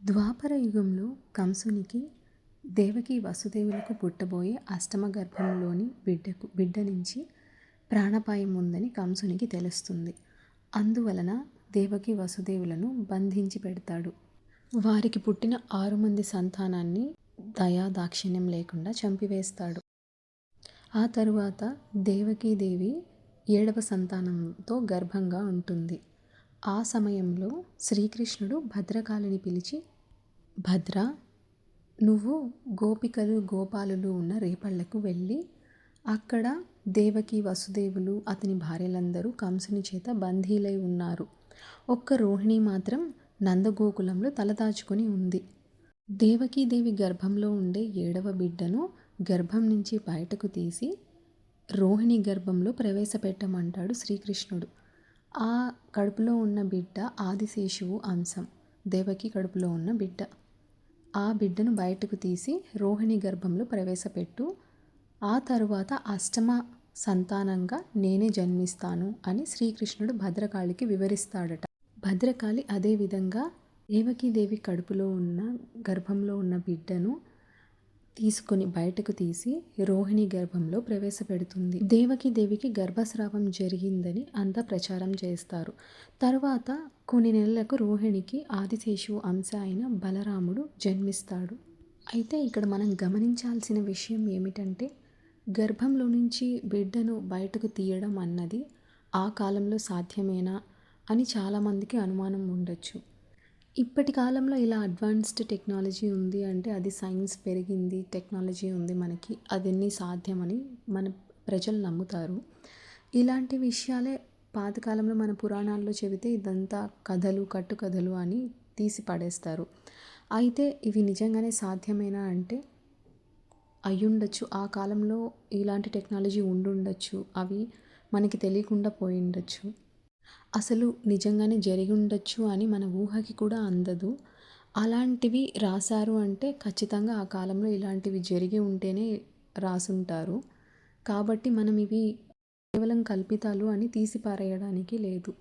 ద్వాపర యుగంలో కంసునికి దేవకి వసుదేవులకు పుట్టబోయే అష్టమ గర్భంలోని బిడ్డ నుంచి ప్రాణాపాయం ఉందని కంసునికి తెలుస్తుంది. అందువలన దేవకి వసుదేవులను బంధించి పెడతాడు. వారికి పుట్టిన 6 మంది సంతానాన్ని దయా దాక్షిణ్యం లేకుండా చంపివేస్తాడు. ఆ తరువాత దేవకీదేవి 7వ సంతానంతో గర్భంగా ఉంటుంది. ఆ సమయంలో శ్రీకృష్ణుడు భద్రకాళిని పిలిచి, భద్ర, నువ్వు గోపికలు గోపాలులు ఉన్న రేపళ్లకు వెళ్ళి అక్కడ దేవకి వసుదేవులు అతని భార్యలందరూ కంసుని చేత బందీలై ఉన్నారు. ఒక్క రోహిణి మాత్రం నందగోకులంలో తలదాచుకొని ఉంది. దేవకీదేవి గర్భంలో ఉండే 7వ బిడ్డను గర్భం నుంచి బయటకు తీసి రోహిణి గర్భంలో ప్రవేశపెట్టమంటాడు శ్రీకృష్ణుడు. ఆ కడుపులో ఉన్న బిడ్డ ఆదిశేషువు అంశం, దేవకి కడుపులో ఉన్న బిడ్డ. ఆ బిడ్డను బయటకు తీసి రోహిణి గర్భంలో ప్రవేశపెట్టు, ఆ తరువాత అష్టమ సంతానంగా నేనే జన్మిస్తాను అని శ్రీకృష్ణుడు భద్రకాళికి వివరిస్తాడట. భద్రకాళి అదేవిధంగా దేవకీదేవి కడుపులో ఉన్న గర్భంలో ఉన్న బిడ్డను తీసుకొని బయటకు తీసి రోహిణి గర్భంలో ప్రవేశపెడుతుంది. దేవకీదేవికి గర్భస్రావం జరిగిందని అంతా ప్రచారం చేస్తారు. తర్వాత కొన్ని నెలలకు రోహిణికి ఆదిశేషువు అంశ అయిన బలరాముడు జన్మిస్తాడు. అయితే ఇక్కడ మనం గమనించాల్సిన విషయం ఏమిటంటే, గర్భంలో నుంచి బిడ్డను బయటకు తీయడం అన్నది ఆ కాలంలో సాధ్యమేనా అని చాలామందికి అనుమానం ఉండొచ్చు. ఇప్పటి కాలంలో ఇలా అడ్వాన్స్డ్ టెక్నాలజీ ఉంది అంటే అది సైన్స్ పెరిగింది, టెక్నాలజీ ఉంది మనకి, అదన్నీ సాధ్యమని మన ప్రజలు నమ్ముతారు. ఇలాంటి విషయాలే పాతకాలంలో మన పురాణాల్లో చెబితే ఇదంతా కథలు, కట్టుకథలు అని తీసి పడేస్తారు. అయితే ఇవి నిజంగానే సాధ్యమేనా అంటే అయ్యుండొచ్చు. ఆ కాలంలో ఇలాంటి టెక్నాలజీ ఉండుండొచ్చు, అవి మనకి తెలియకుండా పోయిండొచ్చు. అసలు నిజంగానే జరిగి ఉండొచ్చు అని మన ఊహకి కూడా అందదు. అలాంటివి రాశారు అంటే ఖచ్చితంగా ఆ కాలంలో ఇలాంటివి జరిగి ఉంటేనే రాసుంటారు. కాబట్టి మనం ఇవి కేవలం కల్పితాలు అని తీసి పారేయడానికి లేదు.